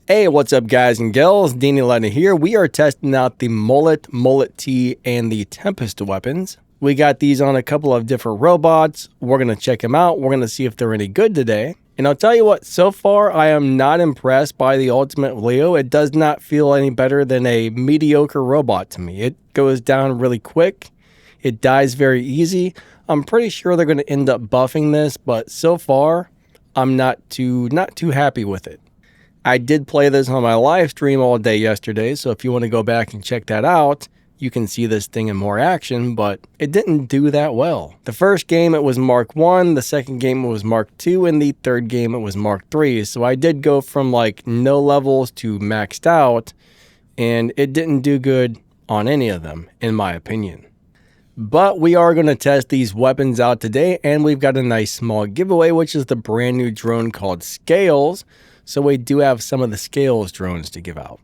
Hey, what's up guys and gals? Danny Lena here. We are testing out the Molot, Molot T, and the Tempest weapons. We got these on a couple of different robots. We're going to check them out. We're going to see if they're any good today. And I'll tell you what, so far I am not impressed by the Ultimate Leo. It does not feel any better than a mediocre robot to me. It goes down really quick. It dies very easy. I'm pretty sure they're going to end up buffing this, but so far I'm not too happy with it. I did play this on my live stream all day yesterday, so if you want to go back and check that out, you can see this thing in more action, but it didn't do that well. The first game it was Mark 1, the second game it was Mark 2, and the third game it was Mark 3. So I did go from like no levels to maxed out, and it didn't do good on any of them, in my opinion. But we are going to test these weapons out today, and we've got a nice small giveaway, which is the brand new drone called Scales. So we do have some of the Scales drones to give out.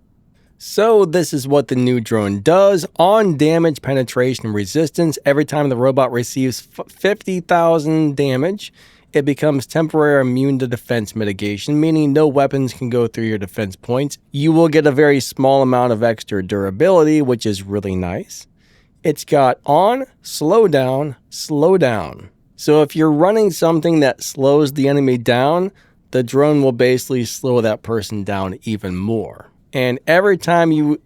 So this is what the new drone does. On damage, penetration, and resistance, every time the robot receives 50,000 damage, it becomes temporarily immune to defense mitigation, meaning no weapons can go through your defense points. You will get a very small amount of extra durability, which is really nice. It's got on, slow down, slow down. So if you're running something that slows the enemy down, the drone will basically slow that person down even more. And every time you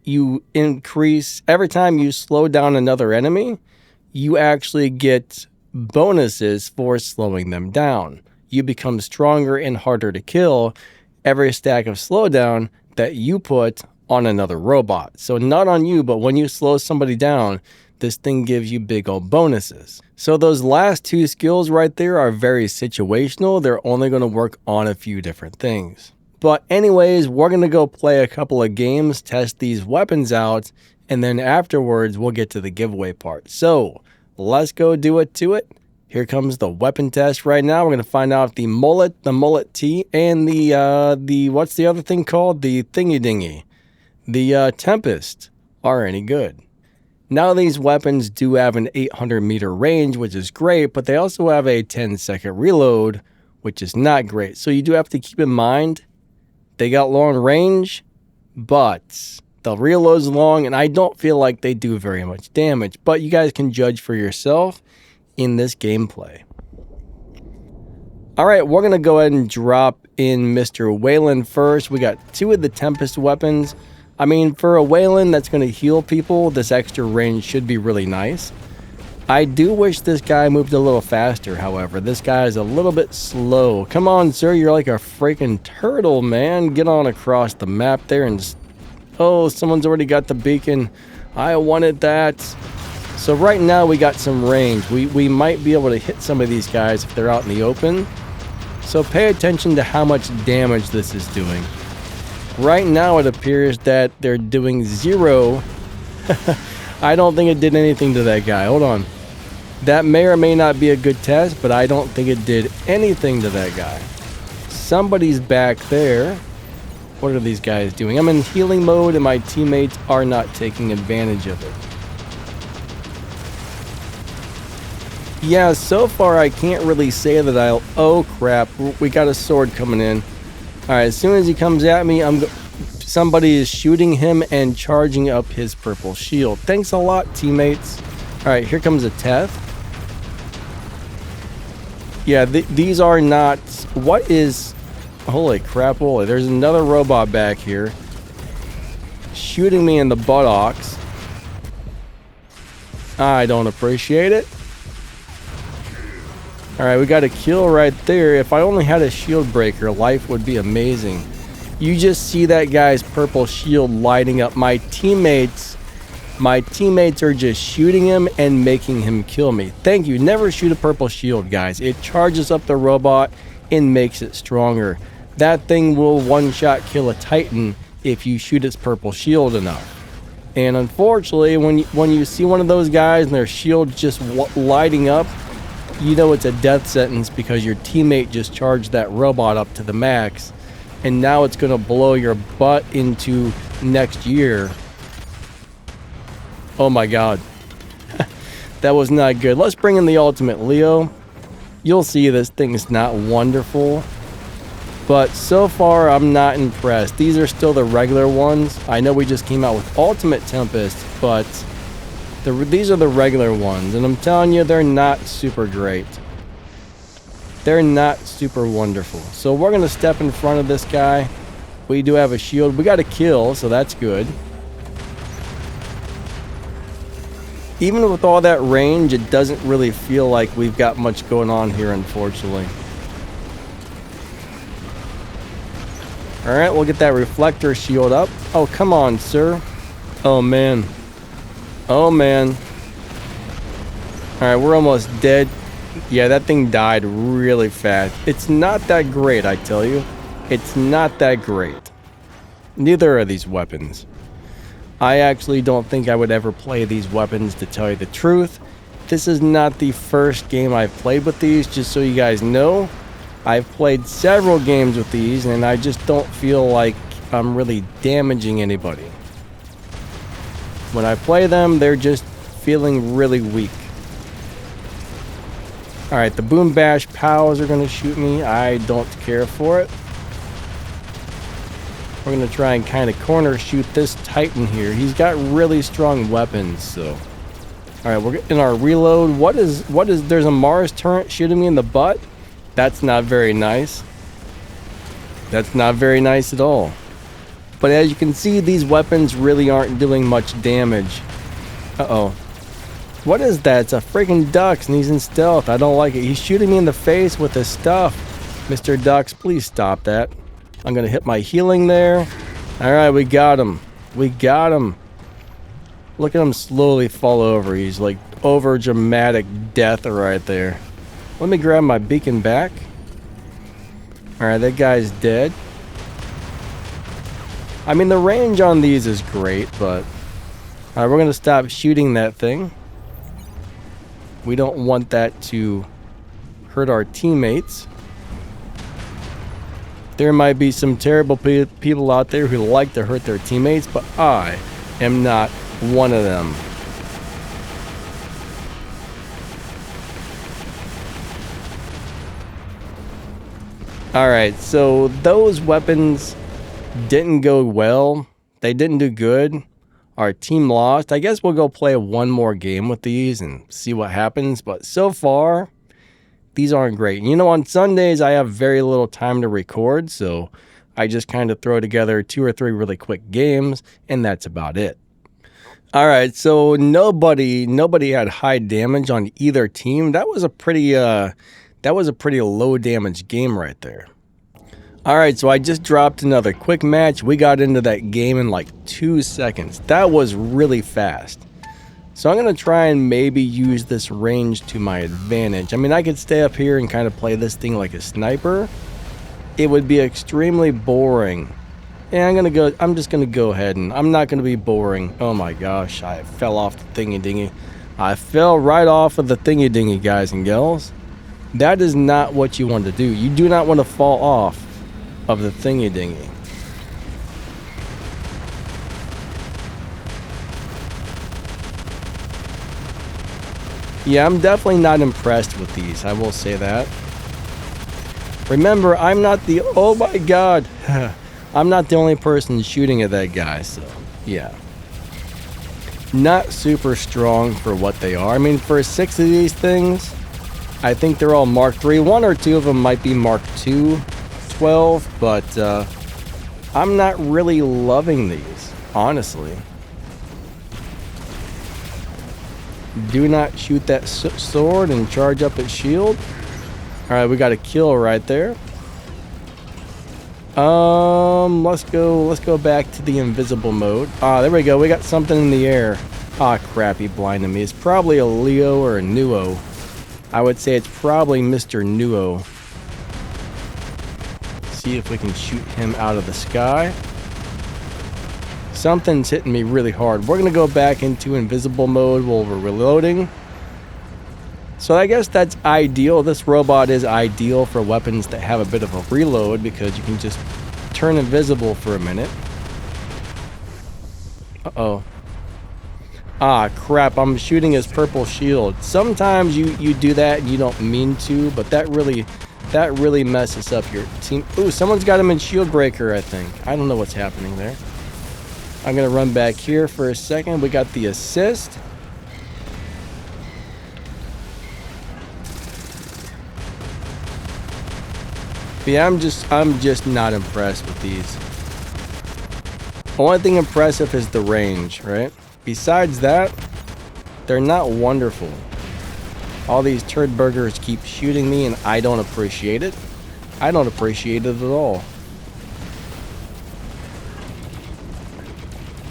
slow down another enemy, you actually get bonuses for slowing them down. You become stronger and harder to kill every stack of slowdown that you put on another robot. So not on you, but when you slow somebody down, this thing gives you big old bonuses. So those last two skills right there are very situational. They're only going to work on a few different things. But anyways, we're going to go play a couple of games, test these weapons out, and then afterwards we'll get to the giveaway part. So let's go do it to it. Here comes the weapon test right now. We're going to find out if the Molot T, and the what's the other thing called? The thingy dingy. The Tempest are any good. Now these weapons do have an 800 meter range, which is great, but they also have a 10-second reload, which is not great. So you do have to keep in mind, they got long range, but the reload's long, and I don't feel like they do very much damage, but you guys can judge for yourself in this gameplay. All right, we're going to go ahead and drop in Mr. Wayland first. We got two of the Tempest weapons. I mean, for a Wayland that's going to heal people, this extra range should be really nice. I do wish this guy moved a little faster, however. This guy is a little bit slow. Come on, sir, you're like a freaking turtle, man. Get on across the map there and... Oh, someone's already got the beacon. I wanted that. So right now we got some range. We might be able to hit some of these guys if they're out in the open. So pay attention to how much damage this is doing. Right now it appears that they're doing 0. I don't think it did anything to that guy. Hold on. That may or may not be a good test, but I don't think it did anything to that guy. Somebody's back there. What are these guys doing? I'm in healing mode and my teammates are not taking advantage of it. Yeah, so far I can't really say that I'll... Oh crap, we got a sword coming in. Alright, as soon as he comes at me, somebody is shooting him and charging up his purple shield. Thanks a lot, teammates. Alright, here comes a Teth. Yeah, these are not... What is... Holy crap, holy. There's another robot back here. Shooting me in the buttocks. I don't appreciate it. Alright, we got a kill right there. If I only had a shield breaker, life would be amazing. You just see that guy's purple shield lighting up. My teammates are just shooting him and making him kill me. Thank you. Never shoot a purple shield, guys. It charges up the robot and makes it stronger. That thing will one-shot kill a Titan if you shoot its purple shield enough. And unfortunately, when you see one of those guys and their shield just lighting up, you know it's a death sentence because your teammate just charged that robot up to the max, and now it's going to blow your butt into next year. Oh my god. That was not good. Let's bring in the Ultimate Leo. You'll see this thing is not wonderful. But so far, I'm not impressed. These are still the regular ones. I know we just came out with Ultimate Tempest, but these are the regular ones. And I'm telling you, they're not super great. They're not super wonderful. So we're going to step in front of this guy. We do have a shield. We got a kill, so that's good. Even with all that range, it doesn't really feel like we've got much going on here, unfortunately. Alright, we'll get that reflector shield up. Oh, come on, sir. Oh, man. Oh, man. Alright, we're almost dead. Yeah, that thing died really fast. It's not that great, I tell you. It's not that great. Neither are these weapons. I actually don't think I would ever play these weapons, to tell you the truth. This is not the first game I've played with these, just so you guys know. I've played several games with these, and I just don't feel like I'm really damaging anybody. When I play them, they're just feeling really weak. Alright, the Boom Bash Pows are going to shoot me. I don't care for it. We're going to try and kind of corner shoot this Titan here. He's got really strong weapons, so... Alright, we're in our reload. What is... There's a Mars turret shooting me in the butt? That's not very nice. That's not very nice at all. But as you can see, these weapons really aren't doing much damage. Uh-oh. What is that? It's a freaking Dux, and he's in stealth. I don't like it. He's shooting me in the face with his stuff. Mr. Dux, please stop that. I'm going to hit my healing there. Alright, we got him. We got him. Look at him slowly fall over. He's like over dramatic death right there. Let me grab my beacon back. Alright, that guy's dead. I mean, the range on these is great, but... Alright, we're going to stop shooting that thing. We don't want that to hurt our teammates. There might be some terrible people out there who like to hurt their teammates, but I am not one of them. Alright, so those weapons didn't go well. They didn't do good. Our team lost. I guess we'll go play one more game with these and see what happens. But so far, these aren't great. You know, on Sundays, I have very little time to record. So I just kind of throw together 2 or 3 really quick games. And that's about it. Alright, so nobody had high damage on either team. That was a pretty low damage game right there. Alright, so I just dropped another quick match. We got into that game in like 2 seconds. That was really fast. So I'm going to try and maybe use this range to my advantage. I mean, I could stay up here and kind of play this thing like a sniper. It would be extremely boring. And I'm just going to go ahead and I'm not going to be boring. Oh my gosh, I fell off the thingy-dingy. I fell right off of the thingy-dingy, guys and gals. That is not what you want to do. You do not want to fall off of the thingy-dingy. Yeah, I'm definitely not impressed with these. I will say that. Remember, I'm not the... Oh my god. I'm not the only person shooting at that guy, so... Yeah. Not super strong for what they are. I mean, for 6 of these things, I think they're all Mark III. 1 or 2 of them might be Mark II 12, but I'm not really loving these, honestly. Do not shoot that sword and charge up its shield. Alright, we got a kill right there. Let's go back to the invisible mode. Ah, there we go. We got something in the air. Ah, crap, he blinded me. It's probably a Leo or a Nuo. I would say it's probably Mr. Nuo. See if we can shoot him out of the sky. Something's hitting me really hard. We're going to go back into invisible mode while we're reloading. So I guess that's ideal. This robot is ideal for weapons that have a bit of a reload because you can just turn invisible for a minute. Uh-oh. Ah, crap. I'm shooting his purple shield. Sometimes you do that and you don't mean to, but that really That really messes up your team. Ooh, someone's got him in shield breaker, I think. I don't know what's happening there. I'm going to run back here for a second. We got the assist. But yeah, I'm just not impressed with these. The only thing impressive is the range, right? Besides that, they're not wonderful. All these turd burgers keep shooting me and I don't appreciate it. I don't appreciate it at all.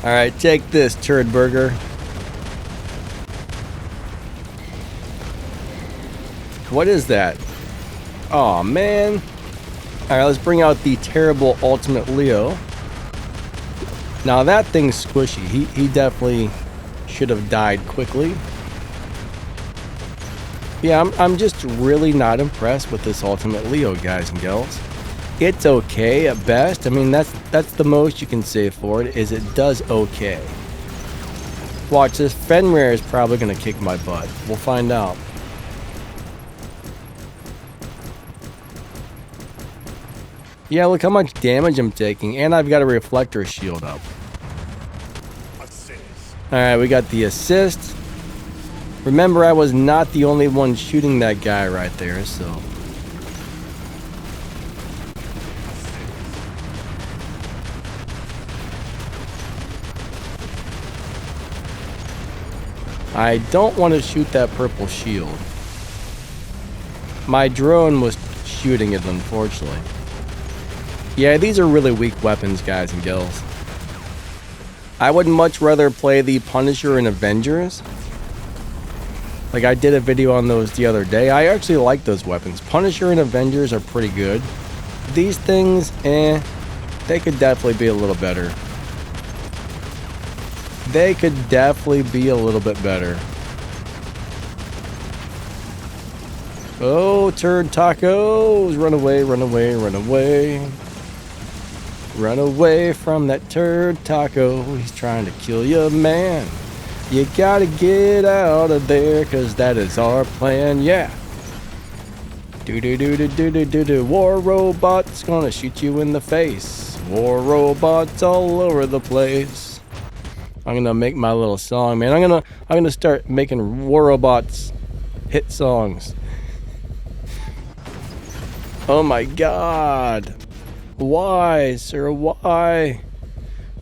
Alright, take this, turd burger. What is that? Aw, man. Alright, let's bring out the terrible Ultimate Leo. Now that thing's squishy. He definitely should have died quickly. Yeah, I'm just really not impressed with this Ultimate Leo, guys and gals. It's okay at best. I mean, that's the most you can say for it, is it does okay. Watch, this Fenrir is probably going to kick my butt. We'll find out. Yeah, look how much damage I'm taking, and I've got a reflector shield up. Alright, we got the assist. Remember, I was not the only one shooting that guy right there, so... I don't want to shoot that purple shield. My drone was shooting it, unfortunately. Yeah, these are really weak weapons, guys and gals. I would much rather play the Punisher and Avengers. Like, I did a video on those the other day. I actually like those weapons. Punisher and Avengers are pretty good. These things, they could definitely be a little better. They could definitely be a little bit better. Oh, turd tacos! Run away, run away, run away. Run away from that turd taco. He's trying to kill you, man. You gotta get out of there, cause that is our plan, yeah. Do. War robots gonna shoot you in the face. War robots all over the place. I'm gonna make my little song, man. I'm gonna start making war robots hit songs. Oh my god. Why, sir? Why?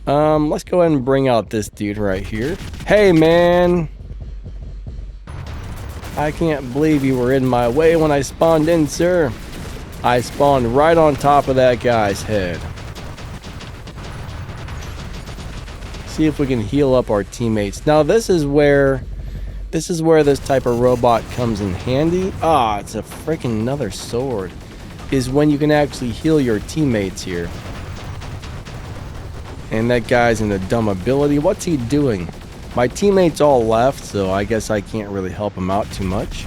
Let's go ahead and bring out this dude right here. Hey, man. I can't believe you were in my way when I spawned in, sir. I spawned right on top of that guy's head. See if we can heal up our teammates. Now, this is where this type of robot comes in handy. Ah, it's a freaking another sword. Is when you can actually heal your teammates here. And that guy's in a dumb ability. What's he doing? My teammates all left, so I guess I can't really help him out too much.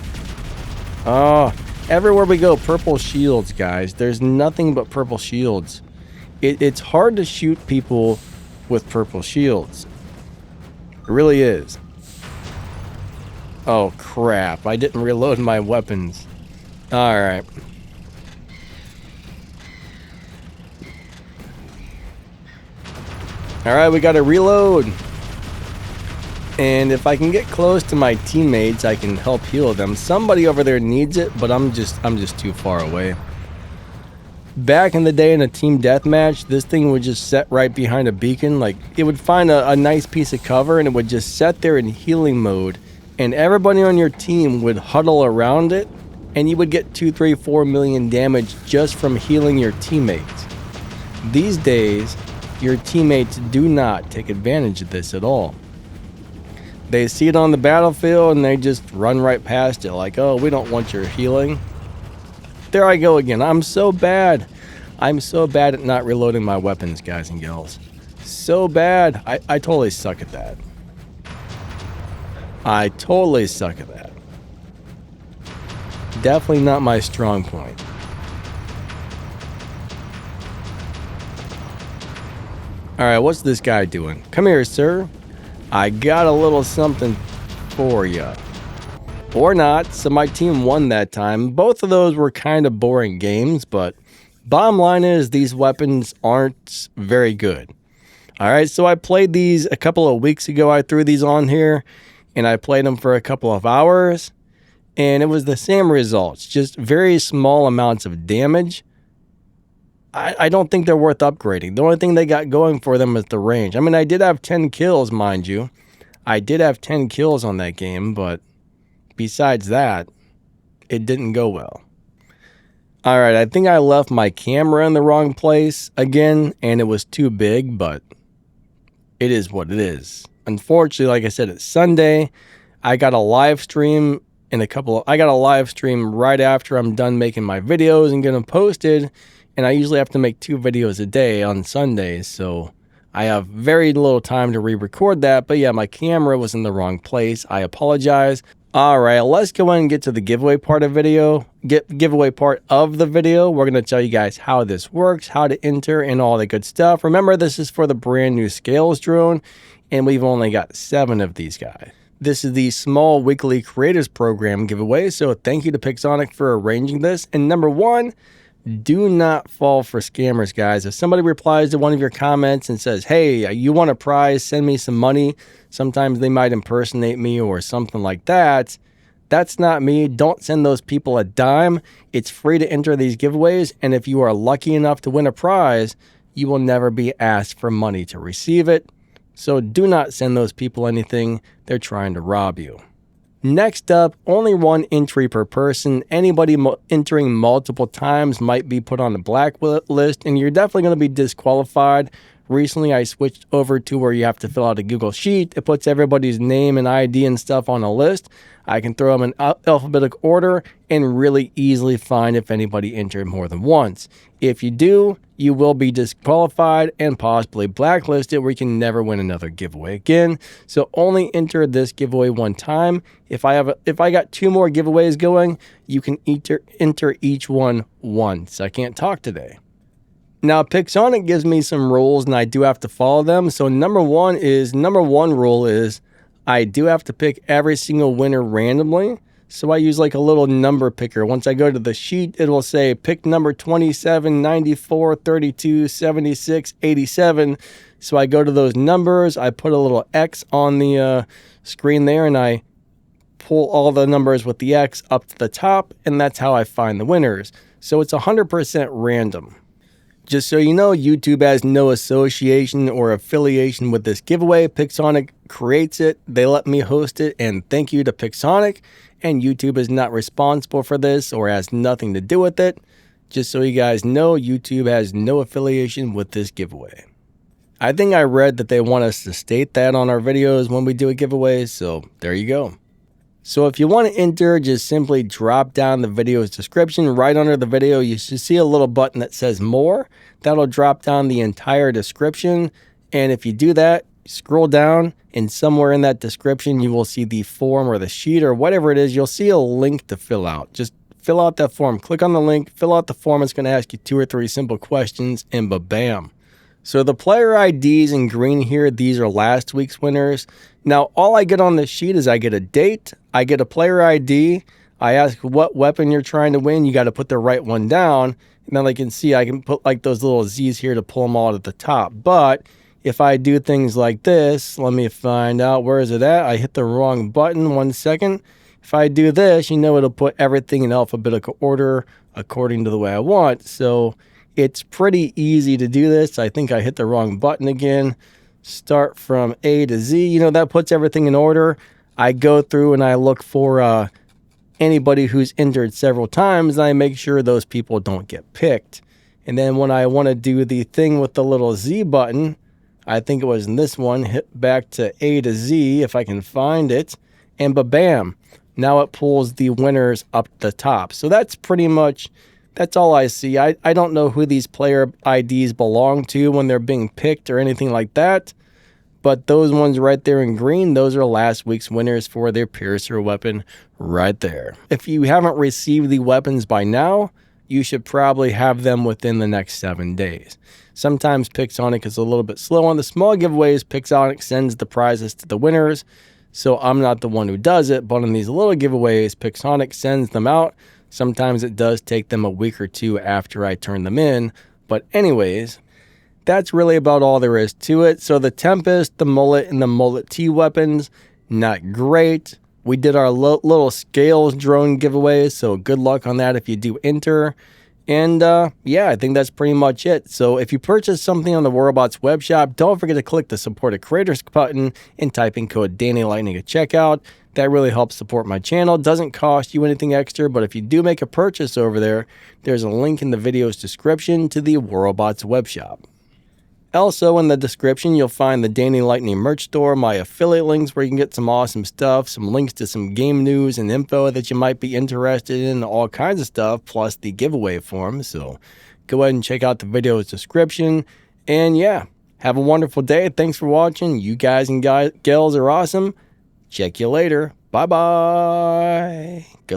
Oh, everywhere we go, purple shields, guys. There's nothing but purple shields. It's hard to shoot people with purple shields. It really is. Oh, crap. I didn't reload my weapons. Alright. Alright, we gotta reload. And if I can get close to my teammates, I can help heal them. Somebody over there needs it, but I'm just too far away. Back in the day in a team deathmatch, this thing would just set right behind a beacon. Like, it would find a nice piece of cover and it would just set there in healing mode. And everybody on your team would huddle around it. And you would get 2, 3, 4 million damage just from healing your teammates. These days, your teammates do not take advantage of this at all. They see it on the battlefield and they just run right past it like, oh, we don't want your healing. There I go again. I'm so bad. I'm so bad at not reloading my weapons, guys and gals. So bad. I totally suck at that. I totally suck at that. Definitely not my strong point. Alright, what's this guy doing? Come here, sir. I got a little something for you. or not, so my team won that time. Both of those were kind of boring games, but bottom line is these weapons aren't very good. All right, so I played these a couple of weeks ago. I threw these on here, and I played them for a couple of hours, and it was the same results, just very small amounts of damage. I don't think they're worth upgrading. The only thing they got going for them is the range. I mean, I did have 10 kills, mind you. I did have 10 kills on that game, but besides that, it didn't go well. All right, I think I left my camera in the wrong place again, and it was too big, but it is what it is. Unfortunately, like I said, it's Sunday. I got a live stream right after I'm done making my videos and get them posted, and I usually have to make 2 videos a day on Sundays, so I have very little time to re-record that. But yeah, my camera was in the wrong place. I apologize. All right, let's go ahead and get to the giveaway part of the video. We're going to tell you guys how this works, how to enter, and all the good stuff. Remember, this is for the brand new Scales drone, and we've only got 7 of these guys. This is the small weekly creators program giveaway, so thank you to Pixonic for arranging this. And number 1, do not fall for scammers, guys. If somebody replies to one of your comments and says, hey, you want a prize, send me some money. Sometimes they might impersonate me or something like that. That's not me. Don't send those people a dime. It's free to enter these giveaways. And if you are lucky enough to win a prize, you will never be asked for money to receive it. So do not send those people anything. They're trying to rob you. Next up, only 1 entry per person. Anybody entering multiple times might be put on the blacklist, and you're definitely going to be disqualified. Recently, I switched over to where you have to fill out a Google Sheet. It puts everybody's name and ID and stuff on a list. I can throw them in alphabetical order and really easily find if anybody entered more than once. If you do, you will be disqualified and possibly blacklisted, where you can never win another giveaway again. So only enter this giveaway 1 time. If I got 2 more giveaways going, you can enter each one once. I can't talk today. Now, Pixonic gives me some rules, and I do have to follow them. So number one rule is I do have to pick every single winner randomly. So I use like a little number picker. Once I go to the sheet, it will say pick number 27, 94, 32, 76, 87. So I go to those numbers. I put a little X on the screen there, and I pull all the numbers with the X up to the top, and that's how I find the winners. So it's 100% random. Just so you know, YouTube has no association or affiliation with this giveaway. Pixonic creates it. They let me host it, and thank you to Pixonic. And YouTube is not responsible for this or has nothing to do with it. Just so you guys know, YouTube has no affiliation with this giveaway. I think I read that they want us to state that on our videos when we do a giveaway, so there you go. So if you want to enter, just simply drop down the video's description. Right under the video, you should see a little button that says more. That'll drop down the entire description. And if you do that, scroll down, and somewhere in that description, you will see the form or the sheet or whatever it is. You'll see a link to fill out. Just fill out that form. Click on the link, fill out the form. It's going to ask you 2 or 3 simple questions, and ba-bam. So the player IDs in green here, these are last week's winners. Now, all I get on this sheet is I get a date, I get a player ID, I ask what weapon you're trying to win, you got to put the right one down, and then I can see I can put like those little Z's here to pull them all to the top. But if I do things like this, let me find out, where is it at? I hit the wrong button, 1 second. If I do this, you know it'll put everything in alphabetical order according to the way I want. So it's pretty easy to do this. I think I hit the wrong button again. Start from A to Z. You know, that puts everything in order. I go through and I look for anybody who's entered several times, and I make sure those people don't get picked. And then when I want to do the thing with the little Z button, I think it was in this one, hit back to A to Z if I can find it, and ba-bam. Now it pulls the winners up the top. So that's pretty much... that's all I see. I don't know who these player IDs belong to when they're being picked or anything like that. But those ones right there in green, those are last week's winners for their piercer weapon right there. If you haven't received the weapons by now, you should probably have them within the next 7 days. Sometimes Pixonic is a little bit slow on the small giveaways. Pixonic sends the prizes to the winners. so I'm not the one who does it, but on these little giveaways, Pixonic sends them out. Sometimes it does take them a week or two after I turn them in, but anyways, that's really about all there is to it. So the Tempest, the Molot, and the Molot T weapons, not great. We did our little scales drone giveaways, so good luck on that if you do enter. And yeah, I think that's pretty much it. So if you purchase something on the Warrobots web shop, don't forget to click the Support a Creators button and type in code DannyLightning at checkout. That really helps support my channel. Doesn't cost you anything extra, but if you do make a purchase over there, there's a link in the video's description to the Warrobots web shop. Also, in the description, you'll find the Danny Lightning merch store, my affiliate links where you can get some awesome stuff, some links to some game news and info that you might be interested in, all kinds of stuff, plus the giveaway form. So go ahead and check out the video's description. And yeah, have a wonderful day. Thanks for watching. You guys and gals are awesome. Check you later. Bye-bye.